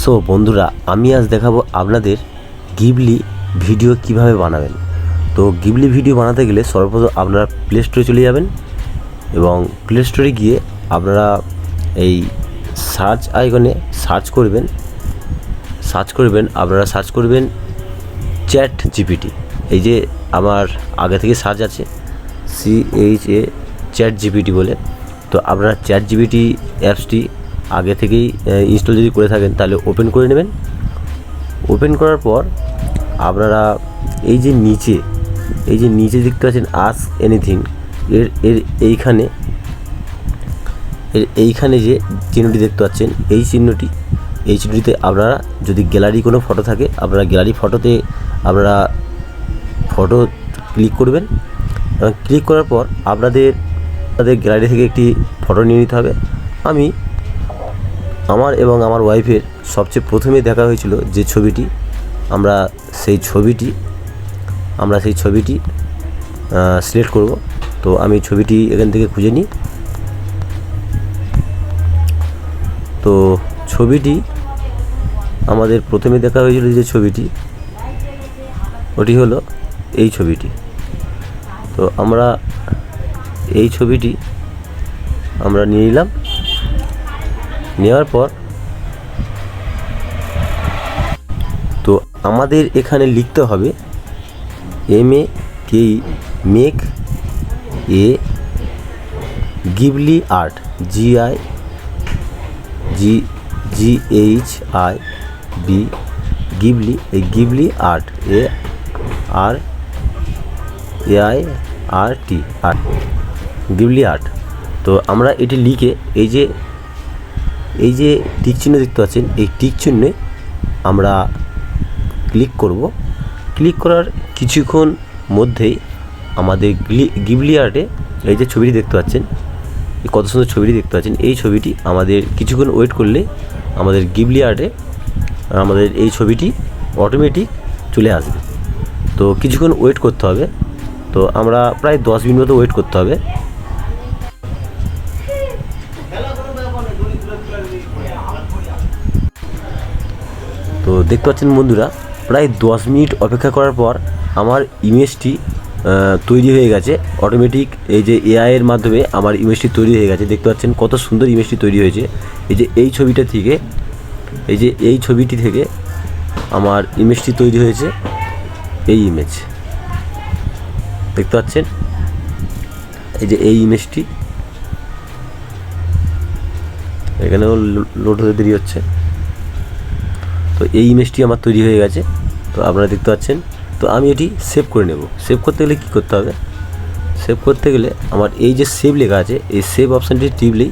So বন্ধুরা, আমি আজ দেখাবো আপনাদের গিবলি ভিডিও কিভাবে বানাবেন। তো গিবলি ভিডিও বানাতে গেলে সর্বপ্রথম আপনারা প্লে স্টোরে চলে যাবেন এবং প্লে স্টোরে গিয়ে আপনারা এই সার্চ আইকনে সার্চ করবেন আপনারা সার্চ করবেন চ্যাট জিপিটি। এই যে আমার আগে থেকে সার্চ আছে CHA চ্যাট জিপিটি বলে। তো আপনারা চ্যাট জিপিটি অ্যাপসটি আগে থেকেই ইনস্টল যদি করে থাকেন তাহলে ওপেন করে নেবেন। ওপেন করার পর আপনারা এই যে নিচে দেখতে পাচ্ছেন আস্ক এনিথিং, এর এইখানে যে চিহ্নটি দেখতে পাচ্ছেন এই চিহ্নটিতে আপনারা যদি গ্যালারি কোনো ফটো থাকে আপনারা গ্যালারি ফটোতে আপনারা ফটো ক্লিক করবেন এবং ক্লিক করার পর আপনাদের গ্যালারি থেকে একটি ফটো নিয়ে নিতে হবে। আমার এবং আমার ওয়াইফের সবচেয়ে প্রথমে দেখা হয়েছিল যে ছবিটি, আমরা সেই ছবিটি সিলেক্ট করব। তো আমি ছবিটি এখান থেকে খুঁজে নিই। তো ছবিটি আমাদের প্রথমে দেখা হয়েছিল যে ছবিটি, ওটি হলো এই ছবিটি। তো আমরা এই ছবিটি আমরা নিয়ে নিলাম। নেওয়ার পর তো আমাদের এখানে লিখতে হবে make a Ghibli art, GIGHIB Ghibli, এই Ghibli art ART Ghibli art. তো আমরা এটি লিখে এই যে টিক চিহ্ন দেখতে পাচ্ছেন এই টিক চিহ্নে আমরা ক্লিক করব। ক্লিক করার কিছুক্ষণ মধ্যেই আমাদের গিবলি আর্টে এই যে ছবিটি দেখতে পাচ্ছেন, এই কত সুন্দর ছবিটি দেখতে পাচ্ছেন, এই ছবিটি আমাদের কিছুক্ষণ ওয়েট করলে আমাদের গিবলি আর্টে আমাদের এই ছবিটি অটোমেটিক চলে আসবে। তো কিছুক্ষণ ওয়েট করতে হবে। তো আমরা প্রায় 10 মিনিট মতো ওয়েট করতে হবে। তো দেখতে পাচ্ছেন বন্ধুরা, প্রায় 10 মিনিট অপেক্ষা করার পর আমার ইমেজটি তৈরি হয়ে গেছে অটোমেটিক। এই যে AI এর মাধ্যমে আমার ইমেজটি তৈরি হয়ে গেছে। দেখতে পাচ্ছেন কত সুন্দর ইমেজটি তৈরি হয়েছে। এই যে এই ছবিটি থেকে আমার ইমেজটি তৈরি হয়েছে। এই ইমেজ দেখতে পাচ্ছেন, এই যে এই ইমেজটি এখানেও লোড হতে দেরি হচ্ছে। তো এই ইমেজটি আমার তৈরি হয়ে গেছে। তো আপনারা দেখতে পাচ্ছেন। তো আমি এটি সেভ করে নেব। সেভ করতে গেলে কী করতে হবে? সেভ করতে গেলে আমার এই যে সেভ লেখা আছে এই সেভ অপশানটি টিপলেই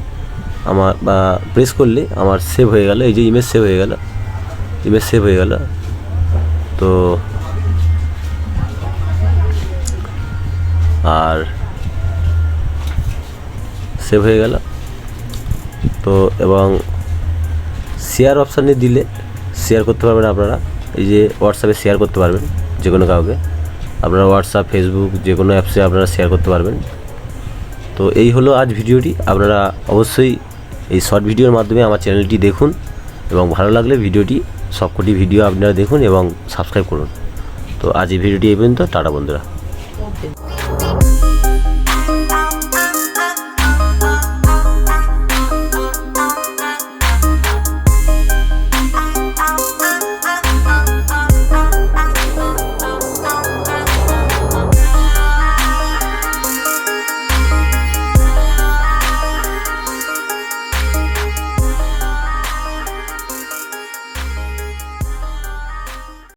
আমার বা প্রেস করলে আমার সেভ হয়ে গেল। এই যে ইমেজ সেভ হয়ে গেল। তো আর সেভ হয়ে গেল। তো এবং শেয়ার অপশানে দিলে শেয়ার করতে পারবেন আপনারা। এই যে হোয়াটসঅ্যাপে শেয়ার করতে পারবেন যে কোনো কাউকে, আপনারা হোয়াটসঅ্যাপ, ফেসবুক যে কোনো অ্যাপসে আপনারা শেয়ার করতে পারবেন। তো এই হলো আজ ভিডিওটি। আপনারা অবশ্যই এই শর্ট ভিডিওর মাধ্যমে আমার চ্যানেলটি দেখুন এবং ভালো লাগলে ভিডিওটি সবকটি ভিডিও আপনারা দেখুন এবং সাবস্ক্রাইব করুন। তো আজ এই ভিডিওটি এই পর্যন্ত। টাটা বন্ধুরা।